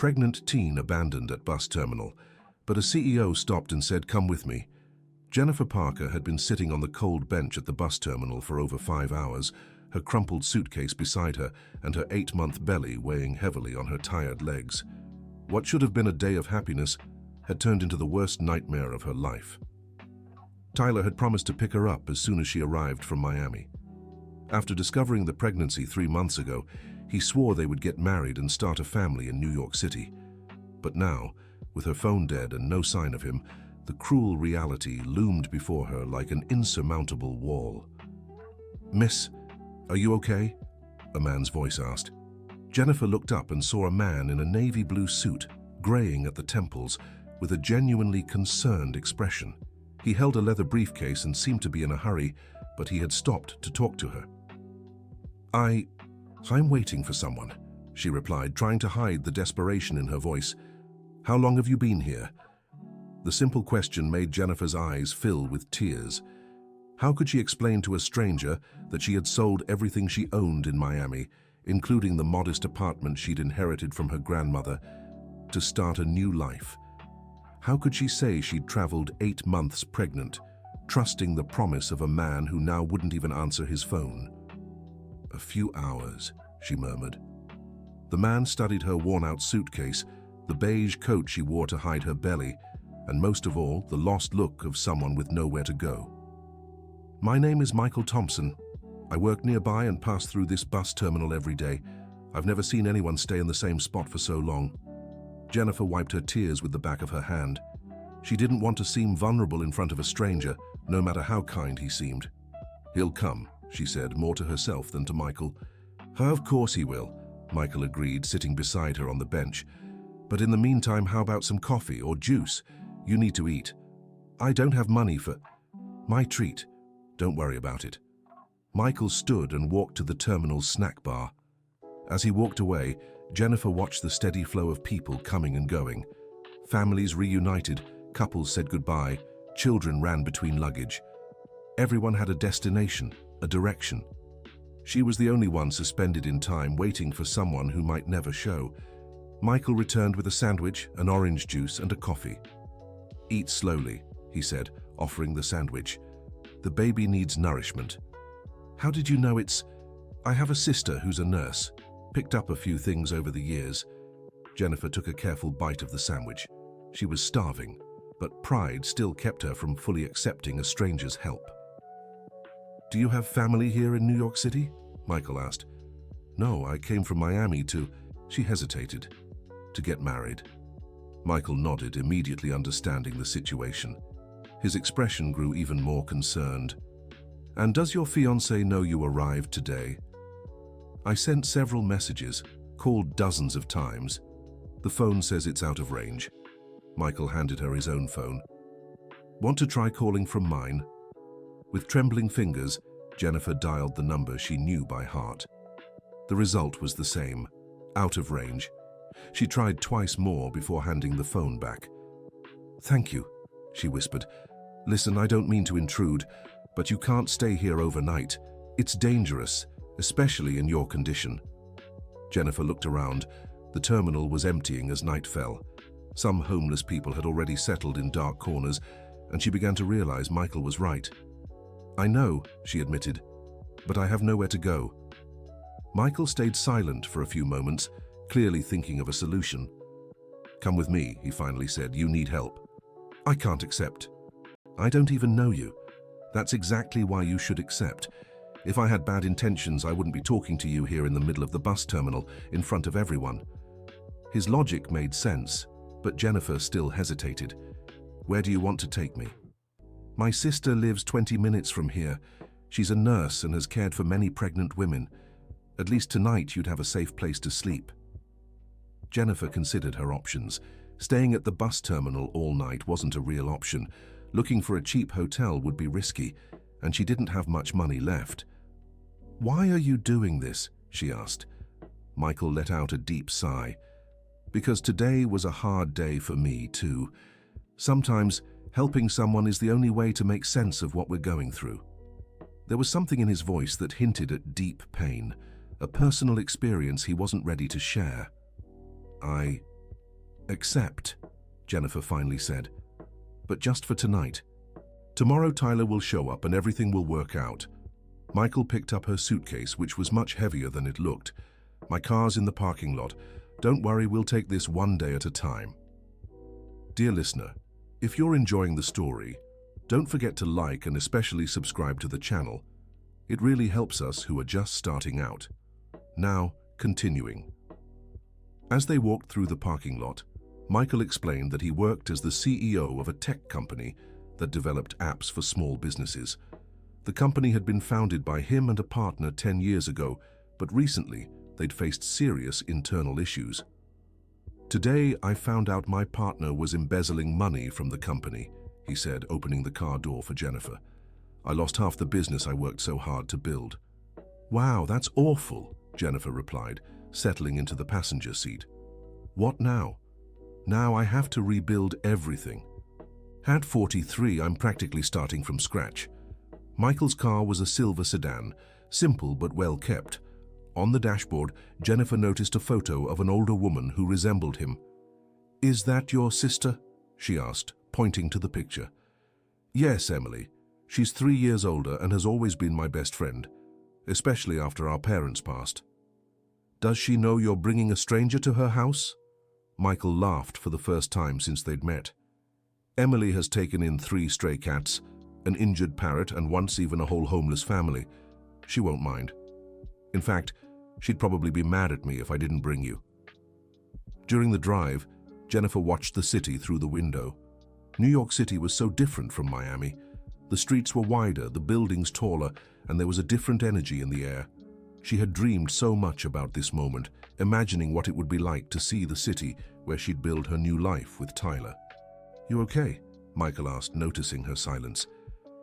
pregnant teen abandoned at bus terminal, but a CEO stopped and said, "Come with me." Jennifer Parker had been sitting on the cold bench at the bus terminal for over 5 hours, her crumpled suitcase beside her and her 8-month belly weighing heavily on her tired legs. What should have been a day of happiness had turned into the worst nightmare of her life. Tyler had promised to pick her up as soon as she arrived from Miami. After discovering the pregnancy 3 months ago, he swore they would get married and start a family in New York City. But now, with her phone dead and no sign of him, the cruel reality loomed before her like an insurmountable wall. "Miss, are you okay?" a man's voice asked. Jennifer looked up and saw a man in a navy blue suit, graying at the temples, with a genuinely concerned expression. He held a leather briefcase and seemed to be in a hurry, but he had stopped to talk to her. I'm waiting for someone," she replied, trying to hide the desperation in her voice. "How long have you been here?" The simple question made Jennifer's eyes fill with tears. How could she explain to a stranger that she had sold everything she owned in Miami, including the modest apartment she'd inherited from her grandmother, to start a new life? How could she say she'd traveled 8 months pregnant, trusting the promise of a man who now wouldn't even answer his phone? "A few hours," she murmured. The man studied her worn-out suitcase, the beige coat she wore to hide her belly, and most of all, the lost look of someone with nowhere to go. "My name is Michael Thompson. I work nearby and pass through this bus terminal every day. I've never seen anyone stay in the same spot for so long." Jennifer wiped her tears with the back of her hand. She didn't want to seem vulnerable in front of a stranger, no matter how kind he seemed. "He'll come," she said, more to herself than to Michael. "Of course he will," Michael agreed, sitting beside her on the bench. "But in the meantime, how about some coffee or juice? You need to eat." "I don't have money for—" "My treat. Don't worry about it." Michael stood and walked to the terminal's snack bar. As he walked away, Jennifer watched the steady flow of people coming and going. Families reunited, couples said goodbye, children ran between luggage. Everyone had a destination, a direction. She was the only one suspended in time, waiting for someone who might never show. Michael returned with a sandwich, an orange juice, and a coffee. "Eat slowly," he said, offering the sandwich. "The baby needs nourishment." "How did you know it's—" "I have a sister who's a nurse. Picked up a few things over the years." Jennifer took a careful bite of the sandwich. She was starving, but pride still kept her from fully accepting a stranger's help. "Do you have family here in New York City?" Michael asked. "No, I came from Miami to—" She hesitated. "To get married." Michael nodded, immediately understanding the situation. His expression grew even more concerned. "And does your fiancé know you arrived today?" "I sent several messages, called dozens of times. The phone says it's out of range." Michael handed her his own phone. "Want to try calling from mine?" With trembling fingers, Jennifer dialed the number she knew by heart. The result was the same, out of range. She tried twice more before handing the phone back. "Thank you," she whispered. "Listen, I don't mean to intrude, but you can't stay here overnight. It's dangerous, especially in your condition." Jennifer looked around. The terminal was emptying as night fell. Some homeless people had already settled in dark corners, and she began to realize Michael was right. "I know," she admitted, "but I have nowhere to go." Michael stayed silent for a few moments, clearly thinking of a solution. "Come with me," he finally said. "You need help." "I can't accept. I don't even know you. That's exactly why you should accept. If I had bad intentions, I wouldn't be talking to you here in the middle of the bus terminal, in front of everyone." His logic made sense, but Jennifer still hesitated. "Where do you want to take me?" "My sister lives 20 minutes from here. She's a nurse and has cared for many pregnant women. At least tonight you'd have a safe place to sleep." Jennifer considered her options. Staying at the bus terminal all night wasn't a real option. Looking for a cheap hotel would be risky, and she didn't have much money left. "Why are you doing this?" she asked. Michael let out a deep sigh. "Because today was a hard day for me, too. Sometimes helping someone is the only way to make sense of what we're going through." There was something in his voice that hinted at deep pain, a personal experience he wasn't ready to share. Accept, Jennifer finally said. But just for tonight. Tomorrow Tyler will show up and everything will work out. Michael picked up her suitcase, which was much heavier than it looked. My car's in the parking lot. Don't worry, we'll take this one day at a time. Dear listener, if you're enjoying the story, don't forget to like and especially subscribe to the channel. It really helps us who are just starting out. Now, continuing. As they walked through the parking lot, Michael explained that he worked as the CEO of a tech company that developed apps for small businesses. The company had been founded by him and a partner 10 years ago, but recently they'd faced serious internal issues. Today, I found out my partner was embezzling money from the company, he said, opening the car door for Jennifer. I lost half the business I worked so hard to build. Wow, that's awful, Jennifer replied, settling into the passenger seat. What now? Now I have to rebuild everything. At 43, I'm practically starting from scratch. Michael's car was a silver sedan, simple but well kept. On the dashboard, Jennifer noticed a photo of an older woman who resembled him. Is that your sister? She asked, pointing to the picture. Yes, Emily. She's 3 years older and has always been my best friend, especially after our parents passed. Does she know you're bringing a stranger to her house? Michael laughed for the first time since they'd met. Emily has taken in 3 stray cats, an injured parrot, and once even a whole homeless family. She won't mind. In fact, she'd probably be mad at me if I didn't bring you. During the drive, Jennifer watched the city through the window. New York City was so different from Miami. The streets were wider, the buildings taller, and there was a different energy in the air. She had dreamed so much about this moment, imagining what it would be like to see the city where she'd build her new life with Tyler. You okay? Michael asked, noticing her silence.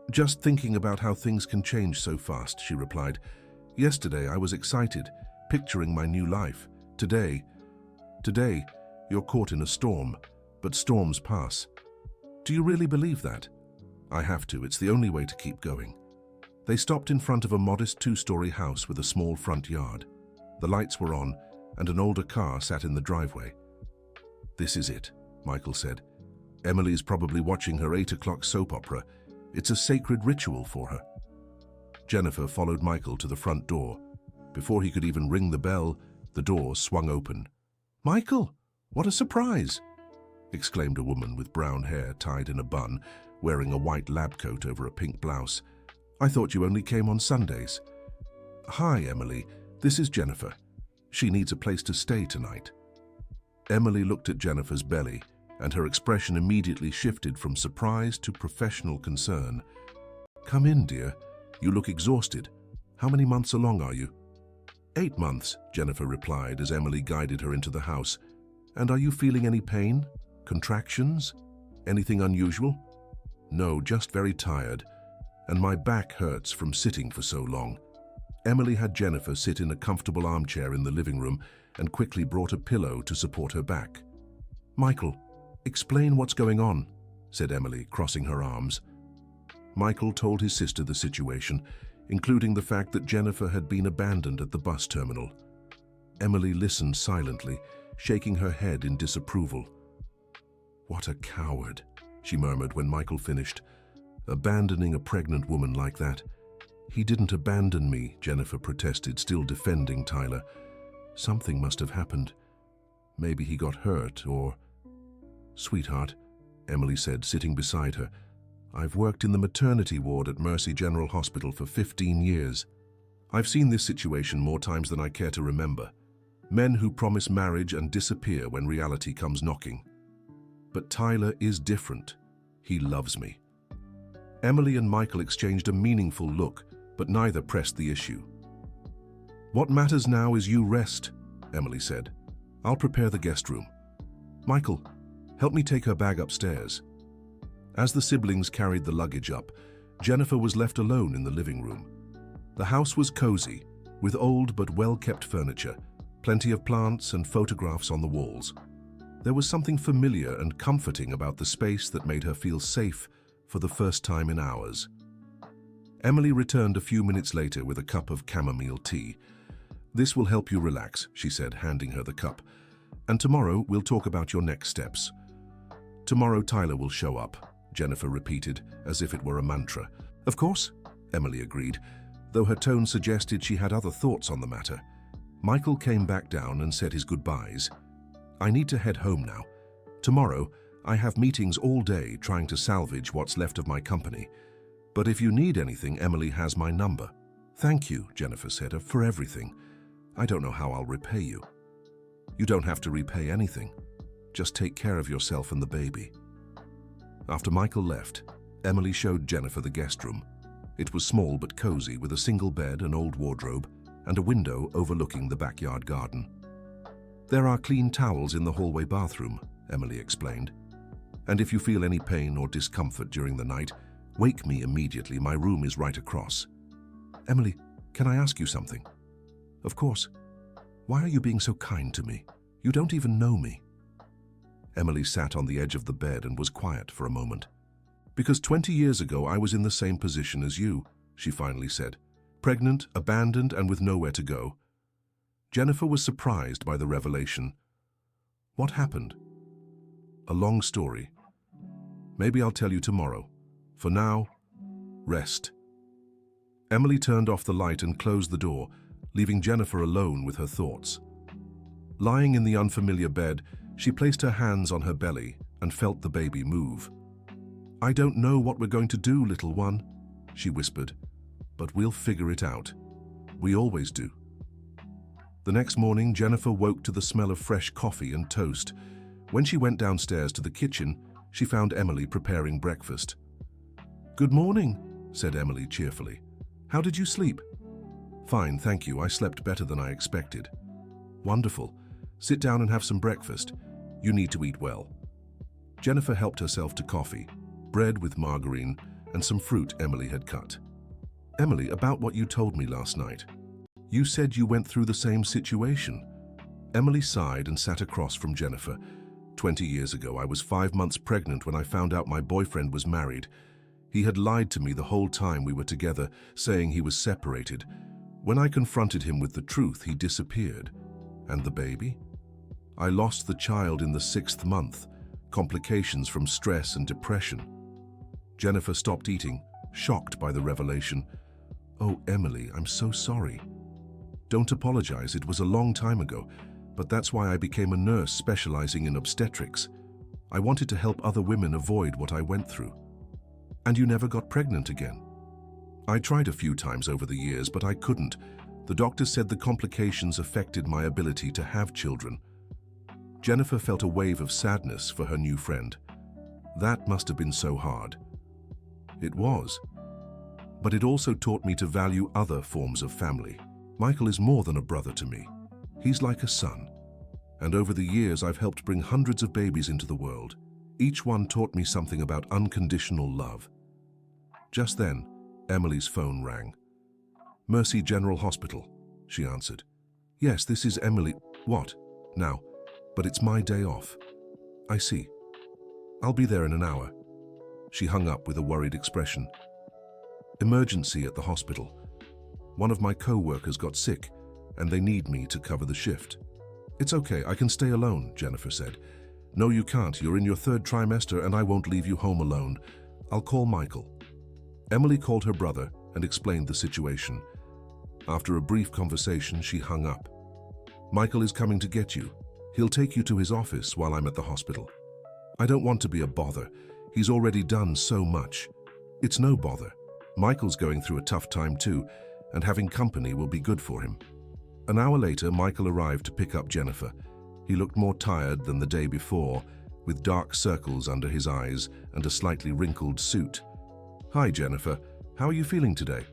Just thinking about how things can change so fast, she replied. Yesterday I was excited, picturing my new life. Today, you're caught in a storm, but storms pass. Do you really believe that? I have to, it's the only way to keep going. They stopped in front of a modest 2-story house with a small front yard. The lights were on, and an older car sat in the driveway. This is it, Michael said. Emily's probably watching her 8 o'clock soap opera. It's a sacred ritual for her. Jennifer followed Michael to the front door. Before he could even ring the bell, the door swung open. Michael, what a surprise! Exclaimed a woman with brown hair tied in a bun, wearing a white lab coat over a pink blouse. I thought you only came on Sundays. Hi, Emily. This is Jennifer. She needs a place to stay tonight. Emily looked at Jennifer's belly, and her expression immediately shifted from surprise to professional concern. Come in, dear. You look exhausted. How many months along are you? 8 months, Jennifer replied as Emily guided her into the house. And are you feeling any pain? Contractions? Anything unusual? No, just very tired. And my back hurts from sitting for so long. Emily had Jennifer sit in a comfortable armchair in the living room and quickly brought a pillow to support her back. Michael, explain what's going on, said Emily, crossing her arms. Michael told his sister the situation, including the fact that Jennifer had been abandoned at the bus terminal. Emily listened silently, shaking her head in disapproval. What a coward, she murmured when Michael finished. Abandoning a pregnant woman like that. He didn't abandon me, Jennifer protested, still defending Tyler. Something must have happened. Maybe he got hurt, or... Sweetheart, Emily said, sitting beside her. I've worked in the maternity ward at Mercy General Hospital for 15 years. I've seen this situation more times than I care to remember. Men who promise marriage and disappear when reality comes knocking. But Tyler is different. He loves me. Emily and Michael exchanged a meaningful look, but neither pressed the issue. What matters now is you rest, Emily said. I'll prepare the guest room. Michael, help me take her bag upstairs. As the siblings carried the luggage up, Jennifer was left alone in the living room. The house was cozy, with old but well-kept furniture, plenty of plants and photographs on the walls. There was something familiar and comforting about the space that made her feel safe for the first time in hours. Emily returned a few minutes later with a cup of chamomile tea. This will help you relax, she said, handing her the cup. And tomorrow we'll talk about your next steps. Tomorrow Tyler will show up, Jennifer repeated, as if it were a mantra. Of course, Emily agreed, though her tone suggested she had other thoughts on the matter. Michael came back down and said his goodbyes. I need to head home now. Tomorrow, I have meetings all day trying to salvage what's left of my company. But if you need anything, Emily has my number. Thank you, Jennifer said, for everything. I don't know how I'll repay you. You don't have to repay anything. Just take care of yourself and the baby. After Michael left, Emily showed Jennifer the guest room. It was small but cozy, with a single bed, an old wardrobe, and a window overlooking the backyard garden. There are clean towels in the hallway bathroom, Emily explained. And if you feel any pain or discomfort during the night, wake me immediately. My room is right across. Emily, can I ask you something? Of course. Why are you being so kind to me? You don't even know me. Emily sat on the edge of the bed and was quiet for a moment. Because 20 years ago I was in the same position as you, she finally said. Pregnant, abandoned, and with nowhere to go. Jennifer was surprised by the revelation. What happened? A long story. Maybe I'll tell you tomorrow. For now, rest. Emily turned off the light and closed the door, leaving Jennifer alone with her thoughts. Lying in the unfamiliar bed, she placed her hands on her belly and felt the baby move. I don't know what we're going to do, little one, she whispered, but we'll figure it out. We always do. The next morning, Jennifer woke to the smell of fresh coffee and toast. When she went downstairs to the kitchen, she found Emily preparing breakfast. Good morning, said Emily cheerfully. How did you sleep? Fine, thank you. I slept better than I expected. Wonderful. Sit down and have some breakfast. You need to eat well. Jennifer helped herself to coffee, bread with margarine, and some fruit Emily had cut. Emily, about what you told me last night. You said you went through the same situation. Emily sighed and sat across from Jennifer. 20 years ago, I was 5 months pregnant when I found out my boyfriend was married. He had lied to me the whole time we were together, saying he was separated. When I confronted him with the truth, he disappeared. And the baby? I lost the child in the 6th month, complications from stress and depression. Jennifer stopped eating, shocked by the revelation. Oh, Emily, I'm so sorry. Don't apologize, it was a long time ago, but that's why I became a nurse specializing in obstetrics. I wanted to help other women avoid what I went through. And you never got pregnant again? I tried a few times over the years, but I couldn't. The doctor said the complications affected my ability to have children. Jennifer felt a wave of sadness for her new friend. That must have been so hard. It was. But it also taught me to value other forms of family. Michael is more than a brother to me. He's like a son. And over the years, I've helped bring hundreds of babies into the world. Each one taught me something about unconditional love. Just then, Emily's phone rang. Mercy General Hospital, she answered. Yes, this is Emily. What? Now. But it's my day off. I see. I'll be there in an hour. She hung up with a worried expression. Emergency at the hospital. One of my co-workers got sick, and they need me to cover the shift. It's okay, I can stay alone, Jennifer said. No, you can't. You're in your 3rd trimester, and I won't leave you home alone. I'll call Michael. Emily called her brother and explained the situation. After a brief conversation, she hung up. Michael is coming to get you. He'll take you to his office while I'm at the hospital. I don't want to be a bother. He's already done so much. It's no bother. Michael's going through a tough time too, and having company will be good for him. An hour later, Michael arrived to pick up Jennifer. He looked more tired than the day before, with dark circles under his eyes and a slightly wrinkled suit. Hi, Jennifer. How are you feeling today?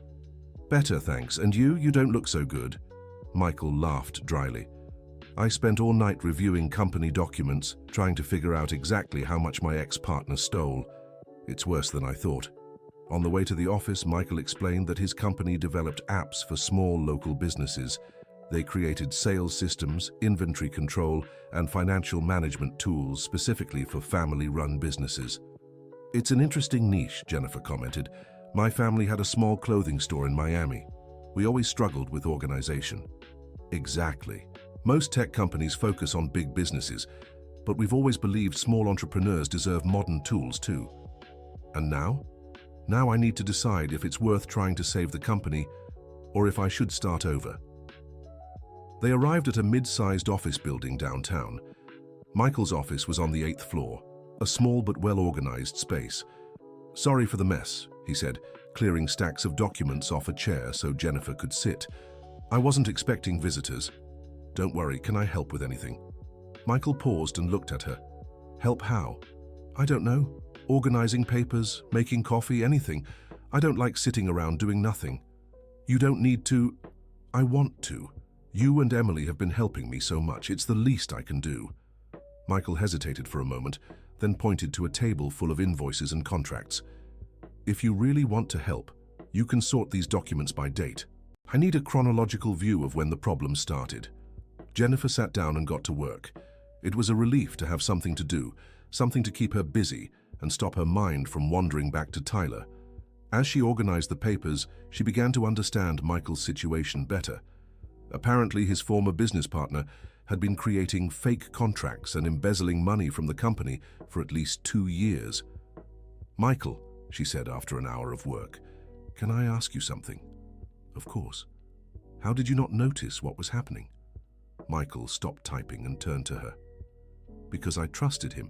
Better, thanks. And you? You don't look so good. Michael laughed dryly. I spent all night reviewing company documents, trying to figure out exactly how much my ex-partner stole. It's worse than I thought. On the way to the office, Michael explained that his company developed apps for small local businesses. They created sales systems, inventory control, and financial management tools specifically for family-run businesses. It's an interesting niche, Jennifer commented. My family had a small clothing store in Miami. We always struggled with organization. Exactly. Most tech companies focus on big businesses, but we've always believed small entrepreneurs deserve modern tools too. And now? Now I need to decide if it's worth trying to save the company or if I should start over. They arrived at a mid-sized office building downtown. Michael's office was on the 8th floor, a small but well-organized space. "Sorry for the mess," he said, clearing stacks of documents off a chair so Jennifer could sit. "I wasn't expecting visitors." "Don't worry, can I help with anything?" Michael paused and looked at her. "Help how?" "I don't know. Organizing papers, making coffee, anything. I don't like sitting around doing nothing." "You don't need to." "I want to. You and Emily have been helping me so much. It's the least I can do." Michael hesitated for a moment, then pointed to a table full of invoices and contracts. "If you really want to help, you can sort these documents by date. I need a chronological view of when the problem started." Jennifer sat down and got to work. It was a relief to have something to do, something to keep her busy and stop her mind from wandering back to Tyler. As she organized the papers, she began to understand Michael's situation better. Apparently, his former business partner had been creating fake contracts and embezzling money from the company for at least 2 years. "Michael," she said after an hour of work, "can I ask you something?" "Of course." "How did you not notice what was happening?" Michael stopped typing and turned to her. "Because I trusted him.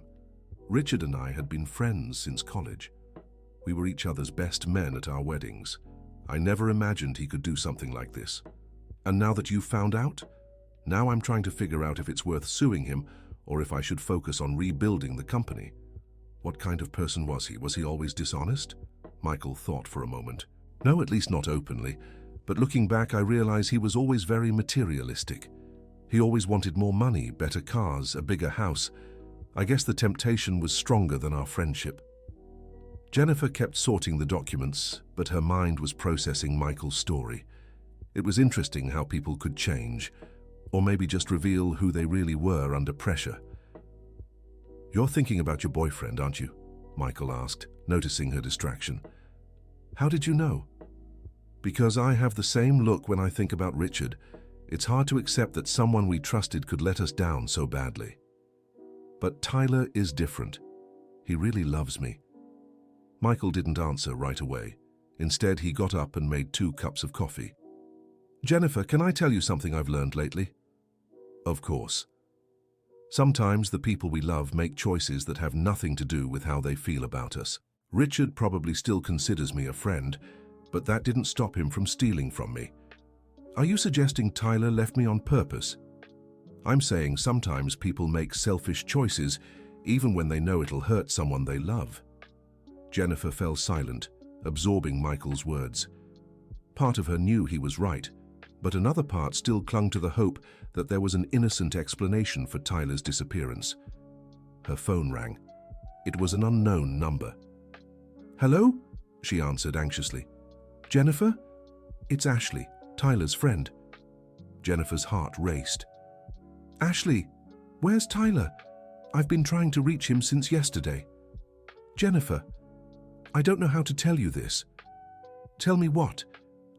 Richard and I had been friends since college. We were each other's best men at our weddings. I never imagined he could do something like this. And now that you've found out, now I'm trying to figure out if it's worth suing him or if I should focus on rebuilding the company." "What kind of person was he? Was he always dishonest?" Michael thought for a moment. "No, at least not openly. But looking back, I realize he was always very materialistic. He always wanted more money, better cars, a bigger house. I guess the temptation was stronger than our friendship." Jennifer kept sorting the documents, but her mind was processing Michael's story. It was interesting how people could change, or maybe just reveal who they really were under pressure. "You're thinking about your boyfriend, aren't you?" Michael asked, noticing her distraction. "How did you know?" "Because I have the same look when I think about Richard. It's hard to accept that someone we trusted could let us down so badly. But Tyler is different. He really loves me." Michael didn't answer right away. Instead, he got up and made 2 cups of coffee. "Jennifer, can I tell you something I've learned lately?" "Of course." Sometimes the people we love make choices that have nothing to do with how they feel about us. Richard probably still considers me a friend, but that didn't stop him from stealing from me. Are you suggesting Tyler left me on purpose? I'm saying sometimes people make selfish choices even when they know it'll hurt someone they love. Jennifer fell silent, absorbing Michael's words. Part of her knew he was right, but another part still clung to the hope that there was an innocent explanation for Tyler's disappearance. Her phone rang. It was an unknown number. "Hello?" she answered anxiously. "Jennifer? It's Ashley, Tyler's friend." Jennifer's heart raced. "Ashley, where's Tyler? I've been trying to reach him since yesterday." "Jennifer, I don't know how to tell you this." "Tell me what?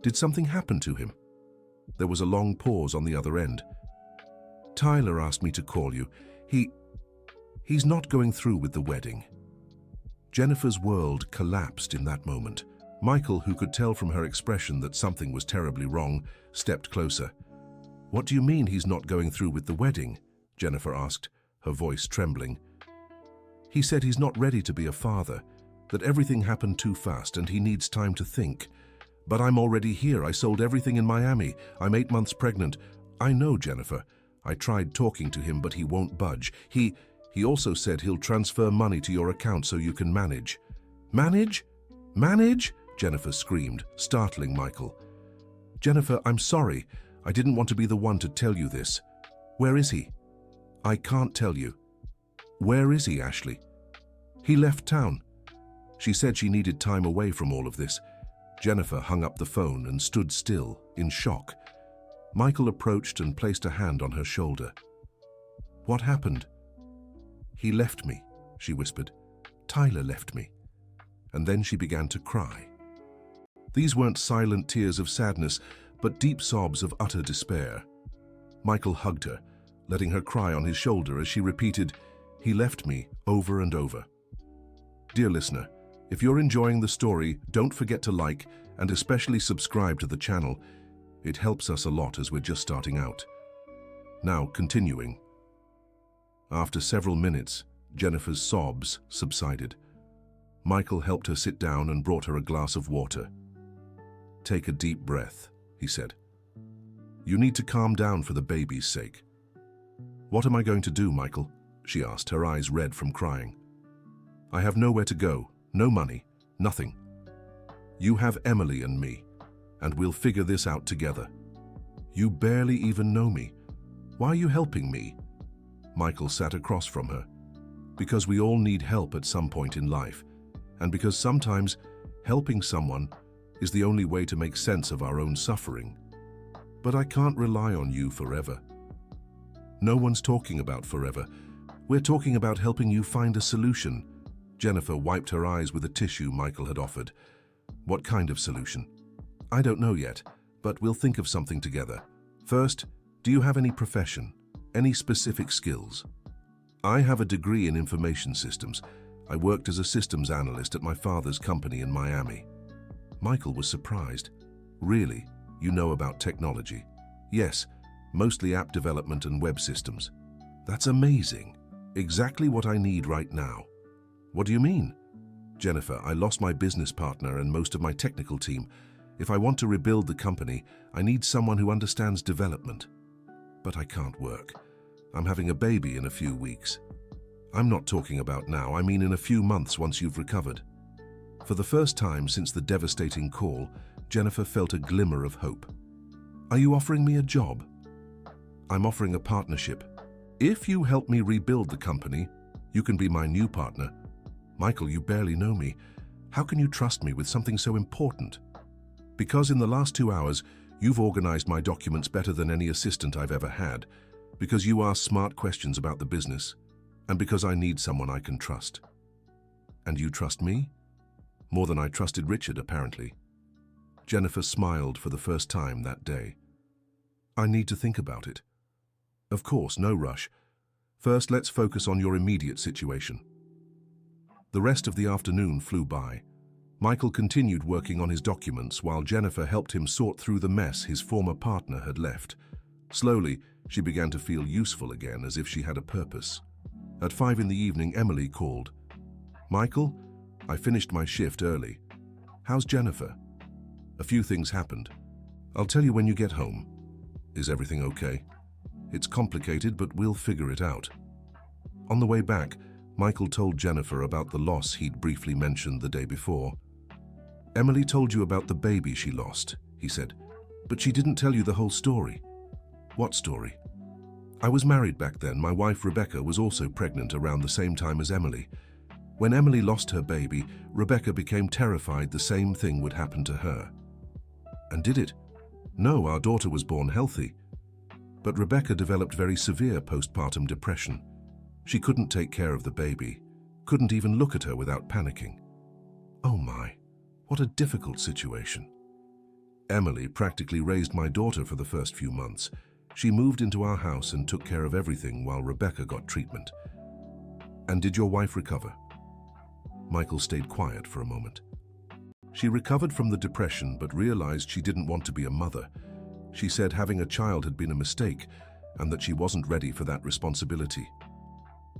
Did something happen to him?" There was a long pause on the other end. "Tyler asked me to call you. He's not going through with the wedding." Jennifer's world collapsed in that moment. Michael, who could tell from her expression that something was terribly wrong, stepped closer. "What do you mean he's not going through with the wedding?" Jennifer asked, her voice trembling. "He said he's not ready to be a father, that everything happened too fast and he needs time to think. But I'm already here. I sold everything in Miami. I'm 8 months pregnant." "I know, Jennifer. I tried talking to him, but he won't budge. He also said he'll transfer money to your account so you can manage." "Manage? Manage?" Jennifer screamed, startling Michael. "Jennifer, I'm sorry. I didn't want to be the one to tell you this. Where is he?" "I can't tell you." "Where is he, Ashley?" "He left town." She said she needed time away from all of this. Jennifer hung up the phone and stood still, in shock. Michael approached and placed a hand on her shoulder. "What happened?" "He left me," she whispered. "Tyler left me." And then she began to cry. These weren't silent tears of sadness, but deep sobs of utter despair. Michael hugged her, letting her cry on his shoulder as she repeated, "He left me," over and over. Dear listener, if you're enjoying the story, don't forget to like and especially subscribe to the channel. It helps us a lot as we're just starting out. Now, continuing. After several minutes, Jennifer's sobs subsided. Michael helped her sit down and brought her a glass of water. "Take a deep breath," he said. "You need to calm down for the baby's sake." "What am I going to do, Michael?" she asked, her eyes red from crying. "I have nowhere to go, no money, nothing. You have Emily and me, and we'll figure this out together. You barely even know me. Why are you helping me?" Michael sat across from her. "Because we all need help at some point in life, and because sometimes helping someone is the only way to make sense of our own suffering. But I can't rely on you forever." "No one's talking about forever. We're talking about helping you find a solution." Jennifer wiped her eyes with a tissue Michael had offered. "What kind of solution?" "I don't know yet, but we'll think of something together. First, do you have any profession? Any specific skills?" "I have a degree in information systems. I worked as a systems analyst at my father's company in Miami." Michael was surprised. "Really? You know about technology?" "Yes, mostly app development and web systems." "That's amazing. Exactly what I need right now." "What do you mean?" "Jennifer, I lost my business partner and most of my technical team. If I want to rebuild the company, I need someone who understands development. But I can't work. I'm having a baby in a few weeks." "I'm not talking about now, I mean in a few months once you've recovered." For the first time since the devastating call, Jennifer felt a glimmer of hope. "Are you offering me a job?" "I'm offering a partnership. If you help me rebuild the company, you can be my new partner." "Michael, you barely know me. How can you trust me with something so important?" "Because in the last 2 hours, you've organized my documents better than any assistant I've ever had, because you ask smart questions about the business, and because I need someone I can trust." "And you trust me?" "More than I trusted Richard, apparently." Jennifer smiled for the first time that day. "I need to think about it." "Of course, no rush. First, let's focus on your immediate situation." The rest of the afternoon flew by. Michael continued working on his documents while Jennifer helped him sort through the mess his former partner had left. Slowly, she began to feel useful again, as if she had a purpose. At 5 in the evening, Emily called. "Michael, I finished my shift early. How's Jennifer?" "A few things happened. I'll tell you when you get home." "Is everything okay?" "It's complicated, but we'll figure it out." On the way back, Michael told Jennifer about the loss he'd briefly mentioned the day before. "Emily told you about the baby she lost," he said, "but she didn't tell you the whole story." "What story?" "I was married back then. My wife Rebecca was also pregnant around the same time as Emily. When Emily lost her baby, Rebecca became terrified the same thing would happen to her." "And did it?" "No, our daughter was born healthy. But Rebecca developed very severe postpartum depression. She couldn't take care of the baby, couldn't even look at her without panicking." "Oh my, what a difficult situation." "Emily practically raised my daughter for the first few months. She moved into our house and took care of everything while Rebecca got treatment." "And did your wife recover?" Michael stayed quiet for a moment. "She recovered from the depression but realized she didn't want to be a mother. She said having a child had been a mistake and that she wasn't ready for that responsibility."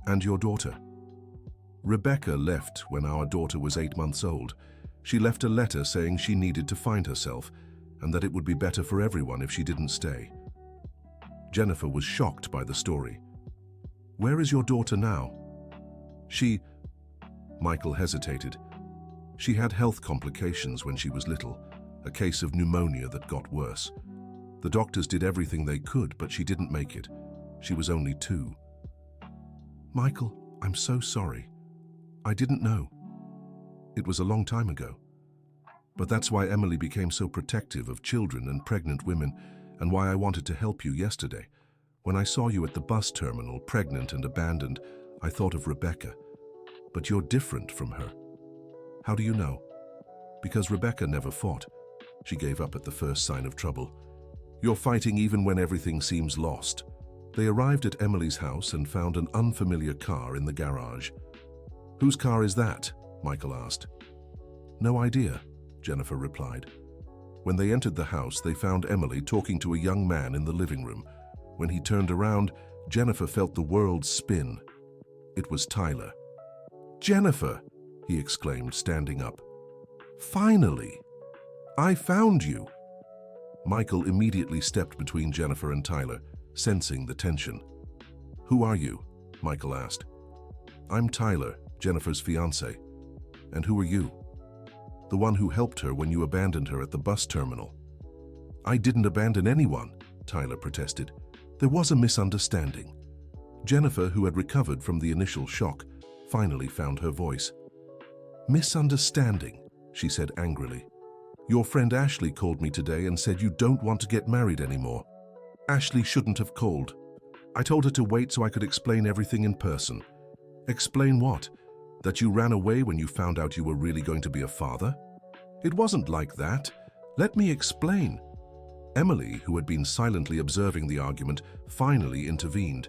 "And your daughter?" "Rebecca left when our daughter was 8 months old. She left a letter saying she needed to find herself and that it would be better for everyone if she didn't stay." Jennifer was shocked by the story. "Where is your daughter now?" Michael hesitated. "She had health complications when she was little, a case of pneumonia that got worse. The doctors did everything they could, but she didn't make it. She was only 2. "Michael, I'm so sorry. I didn't know. It was a long time ago. But that's why Emily became so protective of children and pregnant women, and why I wanted to help you yesterday. When I saw you at the bus terminal, pregnant and abandoned, I thought of Rebecca. But you're different from her." "How do you know?" "Because Rebecca never fought. She gave up at the first sign of trouble. You're fighting even when everything seems lost. They arrived at Emily's house and found an unfamiliar car in the garage. Whose car is that? Michael asked. No idea, Jennifer replied. When they entered the house, they found Emily talking to a young man in the living room. When he turned around, Jennifer felt the world spin. It was Tyler. Jennifer, he exclaimed, standing up. Finally! I found you! Michael immediately stepped between Jennifer and Tyler, sensing the tension. Who are you? Michael asked. I'm Tyler, Jennifer's fiancé. And who are you? The one who helped her when you abandoned her at the bus terminal. I didn't abandon anyone, Tyler protested. There was a misunderstanding. Jennifer, who had recovered from the initial shock, finally found her voice. Misunderstanding, she said angrily. Your friend Ashley called me today and said you don't want to get married anymore. Ashley shouldn't have called. I told her to wait so I could explain everything in person. Explain what? That you ran away when you found out you were really going to be a father? It wasn't like that. Let me explain. Emily, who had been silently observing the argument, finally intervened.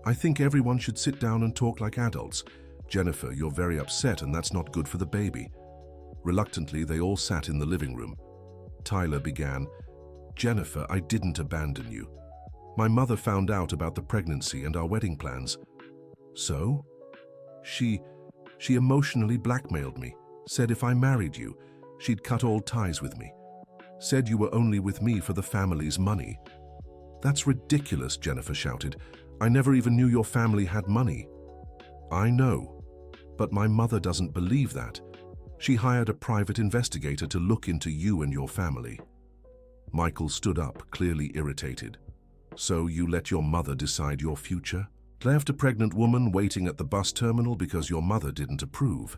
I think everyone should sit down and talk like adults. Jennifer, you're very upset and that's not good for the baby. Reluctantly, they all sat in the living room. Tyler began, Jennifer, I didn't abandon you. My mother found out about the pregnancy and our wedding plans. So? She emotionally blackmailed me, said if I married you, she'd cut all ties with me. Said you were only with me for the family's money. That's ridiculous, Jennifer shouted. I never even knew your family had money. I know, but my mother doesn't believe that. She hired a private investigator to look into you and your family. Michael stood up, clearly irritated. So you let your mother decide your future? Left a pregnant woman waiting at the bus terminal because your mother didn't approve.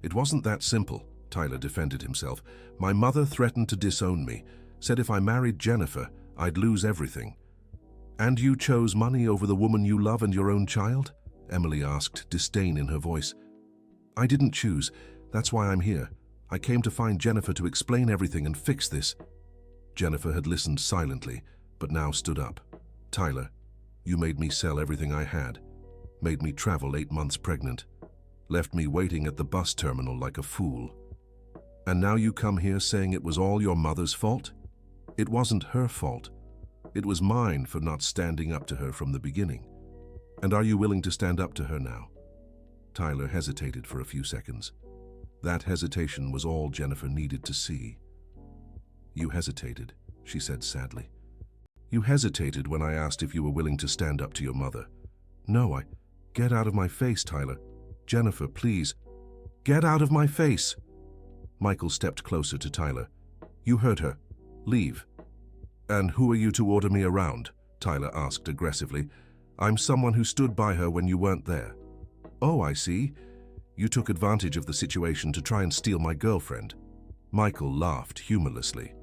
It wasn't that simple, Tyler defended himself. My mother threatened to disown me, said if I married Jennifer, I'd lose everything. And you chose money over the woman you love and your own child? Emily asked, disdain in her voice. I didn't choose. That's why I'm here. I came to find Jennifer to explain everything and fix this. Jennifer had listened silently, but now stood up. Tyler, you made me sell everything I had, made me travel 8 months pregnant, left me waiting at the bus terminal like a fool. And now you come here saying it was all your mother's fault? It wasn't her fault. It was mine for not standing up to her from the beginning. And are you willing to stand up to her now? Tyler hesitated for a few seconds. That hesitation was all Jennifer needed to see. You hesitated, she said sadly. You hesitated when I asked if you were willing to stand up to your mother. No, Get out of my face, Tyler. Jennifer, please. Get out of my face. Michael stepped closer to Tyler. You heard her. Leave. And who are you to order me around? Tyler asked aggressively. I'm someone who stood by her when you weren't there. Oh, I see. You took advantage of the situation to try and steal my girlfriend. Michael laughed humorlessly.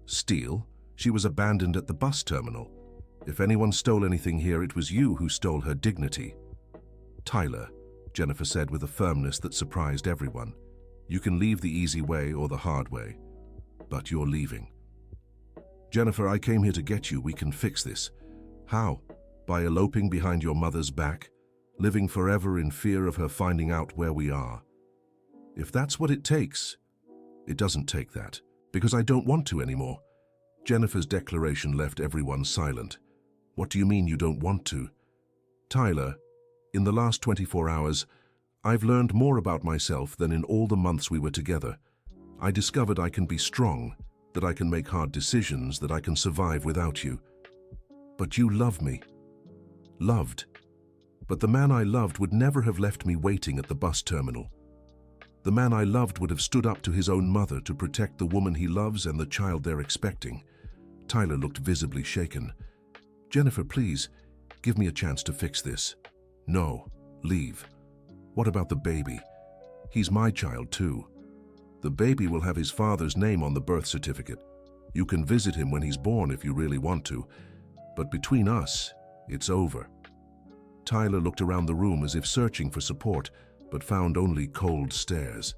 Steal? She was abandoned at the bus terminal. If anyone stole anything here, it was you who stole her dignity. Tyler, Jennifer said with a firmness that surprised everyone. You can leave the easy way or the hard way, but you're leaving. Jennifer, I came here to get you. We can fix this. How? By eloping behind your mother's back? Living forever in fear of her finding out where we are? If that's what it takes, it doesn't take that, because I don't want to anymore. Jennifer's declaration left everyone silent. What do you mean you don't want to? Tyler, in the last 24 hours, I've learned more about myself than in all the months we were together. I discovered I can be strong, that I can make hard decisions, that I can survive without you. But you love me. Loved. But the man I loved would never have left me waiting at the bus terminal. The man I loved would have stood up to his own mother to protect the woman he loves and the child they're expecting. Tyler looked visibly shaken. Jennifer, please, give me a chance to fix this. No, leave. What about the baby? He's my child too. The baby will have his father's name on the birth certificate. You can visit him when he's born if you really want to, but between us, it's over. Tyler looked around the room as if searching for support, but found only cold stares.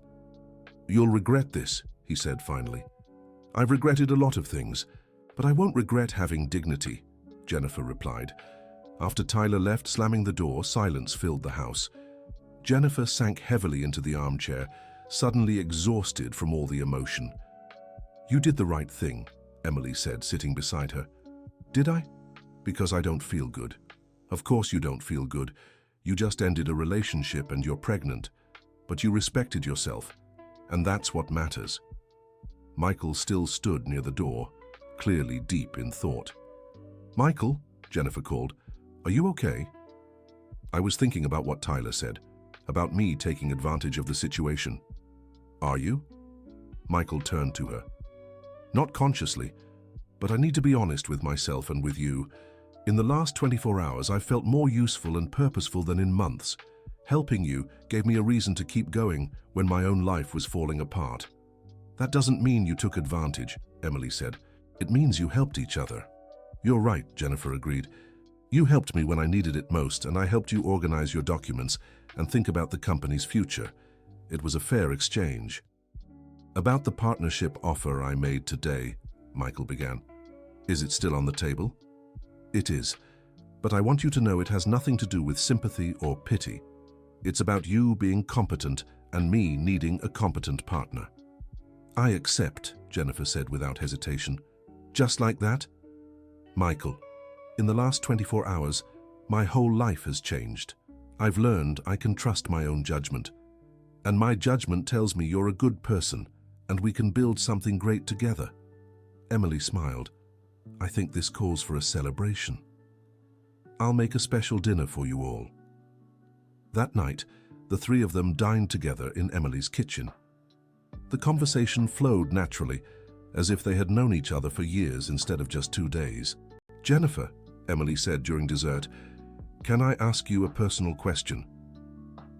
You'll regret this, he said finally. I've regretted a lot of things. But I won't regret having dignity, Jennifer replied. After Tyler left, slamming the door, silence filled the house. Jennifer sank heavily into the armchair, suddenly exhausted from all the emotion. "You did the right thing," Emily said, sitting beside her. "Did I? Because I don't feel good." "Of course you don't feel good. You just ended a relationship and you're pregnant. But you respected yourself, and that's what matters." Michael still stood near the door, clearly deep in thought. "Michael," Jennifer called, "are you okay?" "I was thinking about what Tyler said, about me taking advantage of the situation." "Are you?" Michael turned to her. "Not consciously, but I need to be honest with myself and with you. In the last 24 hours, I felt more useful and purposeful than in months. Helping you gave me a reason to keep going when my own life was falling apart." "That doesn't mean you took advantage," Emily said. "It means you helped each other." "You're right," Jennifer agreed. "You helped me when I needed it most, and I helped you organize your documents and think about the company's future. It was a fair exchange." "About the partnership offer I made today," Michael began. "Is it still on the table?" "It is, but I want you to know it has nothing to do with sympathy or pity. It's about you being competent and me needing a competent partner." "I accept," Jennifer said without hesitation. "Just like that?" "Michael, in the last 24 hours, my whole life has changed. I've learned I can trust my own judgment. And my judgment tells me you're a good person and we can build something great together." Emily smiled. "I think this calls for a celebration. I'll make a special dinner for you all." That night, the three of them dined together in Emily's kitchen. The conversation flowed naturally, as if they had known each other for years instead of just 2 days. "Jennifer," Emily said during dessert, "can I ask you a personal question?"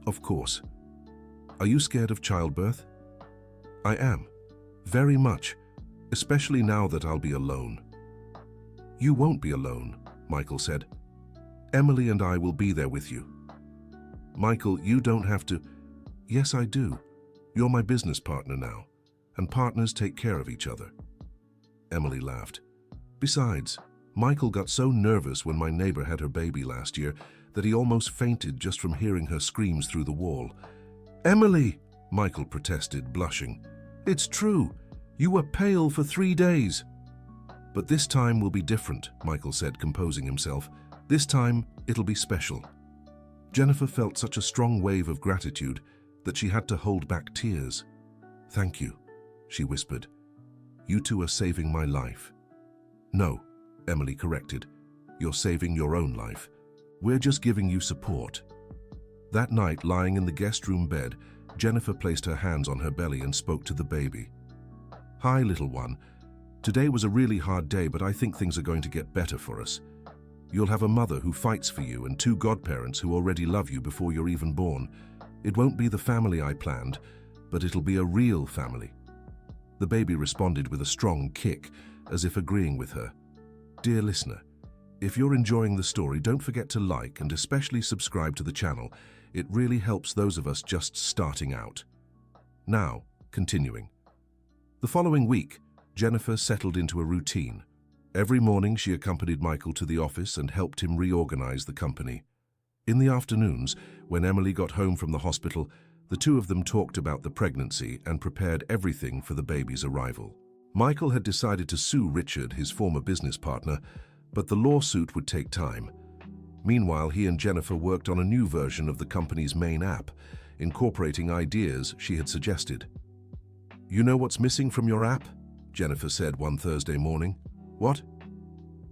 "Of course." "Are you scared of childbirth?" "I am. Very much. Especially now that I'll be alone." "You won't be alone," Michael said. "Emily and I will be there with you." "Michael, you don't have to." "Yes, I do. You're my business partner now, and partners take care of each other." Emily laughed. "Besides, Michael got so nervous when my neighbor had her baby last year that he almost fainted just from hearing her screams through the wall." "Emily!" Michael protested, blushing. "It's true. You were pale for 3 days." "But this time will be different," Michael said, composing himself. "This time, it'll be special." Jennifer felt such a strong wave of gratitude that she had to hold back tears. "Thank you," she whispered. "You two are saving my life." "No," Emily corrected. "You're saving your own life. We're just giving you support." That night, lying in the guest room bed, Jennifer placed her hands on her belly and spoke to the baby. "Hi, little one. Today was a really hard day, but I think things are going to get better for us. You'll have a mother who fights for you and 2 godparents who already love you before you're even born. It won't be the family I planned, but it'll be a real family." The baby responded with a strong kick, as if agreeing with her. Dear listener, if you're enjoying the story, don't forget to like and especially subscribe to the channel. It really helps those of us just starting out. Now, continuing. The following week, Jennifer settled into a routine. Every morning she accompanied Michael to the office and helped him reorganize the company. In the afternoons, when Emily got home from the hospital, the two of them talked about the pregnancy and prepared everything for the baby's arrival. Michael had decided to sue Richard, his former business partner, but the lawsuit would take time. Meanwhile, he and Jennifer worked on a new version of the company's main app, incorporating ideas she had suggested. "You know what's missing from your app?" Jennifer said one Thursday morning. "What?"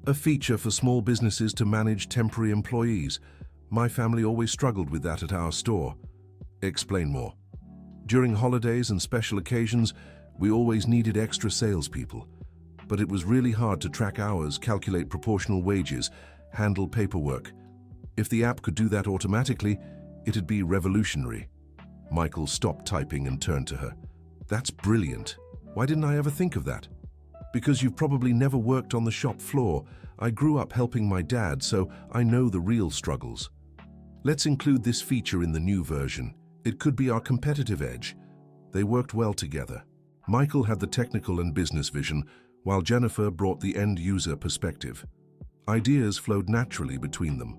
"A feature for small businesses to manage temporary employees. My family always struggled with that at our store." "Explain more." "During holidays and special occasions, we always needed extra salespeople. But it was really hard to track hours, calculate proportional wages, handle paperwork. If the app could do that automatically, it'd be revolutionary." Michael stopped typing and turned to her. "That's brilliant. Why didn't I ever think of that?" "Because you've probably never worked on the shop floor. I grew up helping my dad, so I know the real struggles. Let's include this feature in the new version. It could be our competitive edge." They worked well together. Michael had the technical and business vision, while Jennifer brought the end-user perspective. Ideas flowed naturally between them.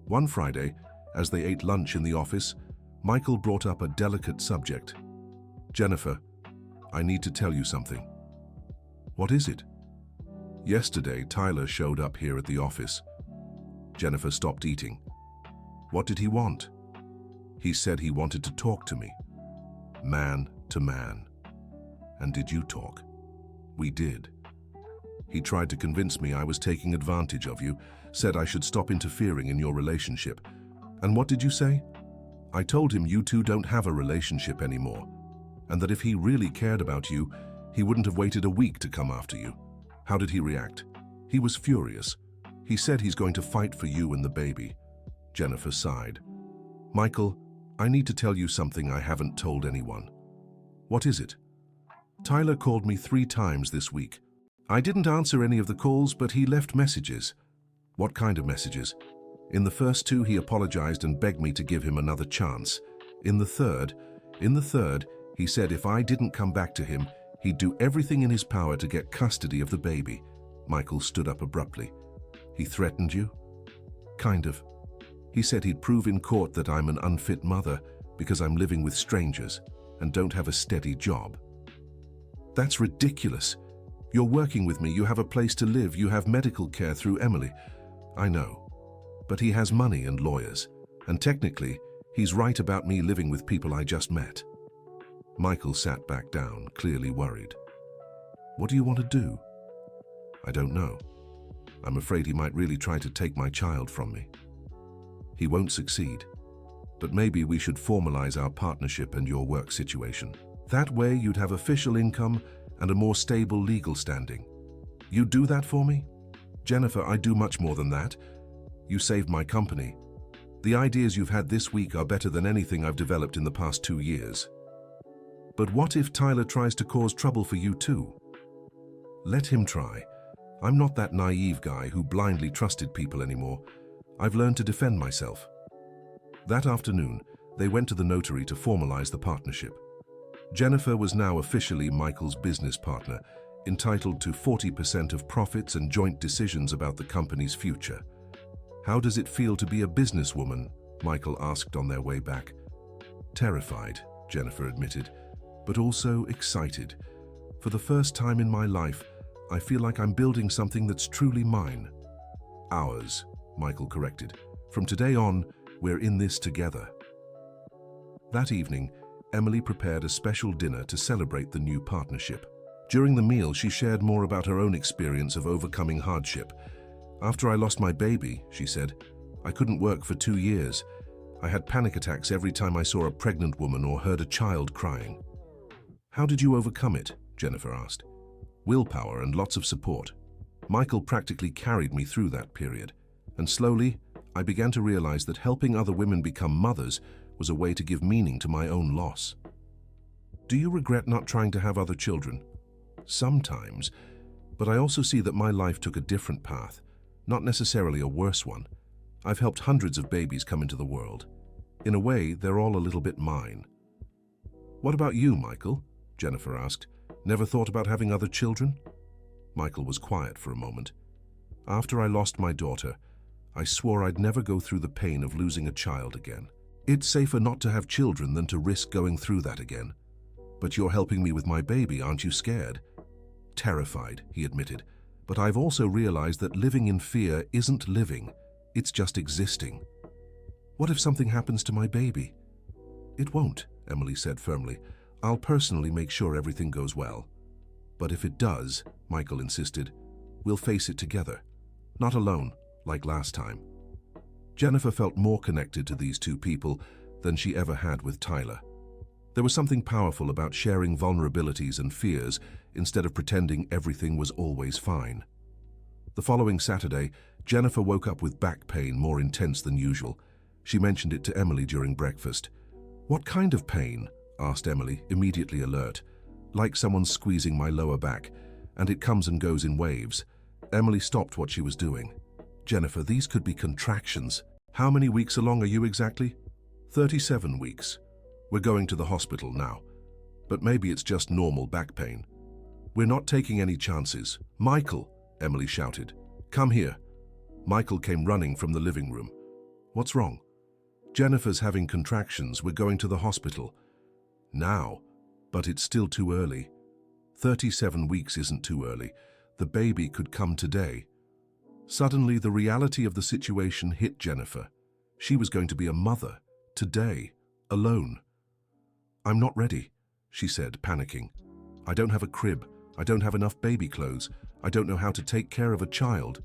One Friday, as they ate lunch in the office, Michael brought up a delicate subject. "Jennifer, I need to tell you something." "What is it?" "Yesterday, Tyler showed up here at the office." Jennifer stopped eating. "What did he want?" "He said he wanted to talk to me. Man to man." "And did you talk?" "We did. He tried to convince me I was taking advantage of you, said I should stop interfering in your relationship. And what did you say?" "I told him you two don't have a relationship anymore, and that if he really cared about you, he wouldn't have waited a week to come after you." "How did he react?" "He was furious. He said he's going to fight for you and the baby." Jennifer sighed. "Michael, I need to tell you something I haven't told anyone." "What is it?" "Tyler called me 3 times this week. I didn't answer any of the calls, but he left messages." "What kind of messages?" "In the first 2, he apologized and begged me to give him another chance. In the third, he said if I didn't come back to him, he'd do everything in his power to get custody of the baby." Michael stood up abruptly. "He threatened you?" "Kind of. He said he'd prove in court that I'm an unfit mother because I'm living with strangers and don't have a steady job." "That's ridiculous. You're working with me, you have a place to live, you have medical care through Emily." "I know. But he has money and lawyers, and technically, he's right about me living with people I just met." Michael sat back down, clearly worried. "What do you want to do?" "I don't know. I'm afraid he might really try to take my child from me." "He won't succeed. But maybe we should formalize our partnership and your work situation. That way you'd have official income and a more stable legal standing." "You'd do that for me?" "Jennifer, I do much more than that. You saved my company. The ideas you've had this week are better than anything I've developed in the past 2 years." "But what if Tyler tries to cause trouble for you too?" "Let him try. I'm not that naive guy who blindly trusted people anymore. I've learned to defend myself." That afternoon, they went to the notary to formalize the partnership. Jennifer was now officially Michael's business partner, entitled to 40% of profits and joint decisions about the company's future. "How does it feel to be a businesswoman?" Michael asked on their way back. "Terrified," Jennifer admitted, "but also excited. For the first time in my life, I feel like I'm building something that's truly mine." "Ours," Michael corrected. "From today on, we're in this together." That evening, Emily prepared a special dinner to celebrate the new partnership. During the meal, she shared more about her own experience of overcoming hardship. "After I lost my baby," she said, "I couldn't work for 2 years. I had panic attacks every time I saw a pregnant woman or heard a child crying." "How did you overcome it?" Jennifer asked. "Willpower and lots of support. Michael practically carried me through that period. And slowly, I began to realize that helping other women become mothers was a way to give meaning to my own loss." "Do you regret not trying to have other children?" "Sometimes, but I also see that my life took a different path, not necessarily a worse one. I've helped hundreds of babies come into the world. In a way, they're all a little bit mine." "What about you, Michael?" Jennifer asked. "Never thought about having other children?" Michael was quiet for a moment. "After I lost my daughter, I swore I'd never go through the pain of losing a child again. It's safer not to have children than to risk going through that again. But you're helping me with my baby, aren't you scared?" "Terrified," he admitted. "But I've also realized that living in fear isn't living, it's just existing." "What if something happens to my baby?" "It won't," Emily said firmly. "I'll personally make sure everything goes well." "But if it does," Michael insisted, "we'll face it together. Not alone, like last time." Jennifer felt more connected to these two people than she ever had with Tyler. There was something powerful about sharing vulnerabilities and fears instead of pretending everything was always fine. The following Saturday, Jennifer woke up with back pain more intense than usual. She mentioned it to Emily during breakfast. "What kind of pain?" asked Emily, immediately alert. "Like someone squeezing my lower back, and it comes and goes in waves." Emily stopped what she was doing. "Jennifer, these could be contractions. How many weeks along are you exactly?" 37 weeks. We're going to the hospital now. But maybe it's just normal back pain." We're not taking any chances. Michael, Emily shouted. Come here. Michael came running from the living room. What's wrong? Jennifer's having contractions. We're going to the hospital. Now, but it's still too early. 37 weeks isn't too early. The baby could come today. Suddenly, the reality of the situation hit Jennifer. She was going to be a mother, today, alone. I'm not ready, she said, panicking. I don't have a crib. I don't have enough baby clothes. I don't know how to take care of a child.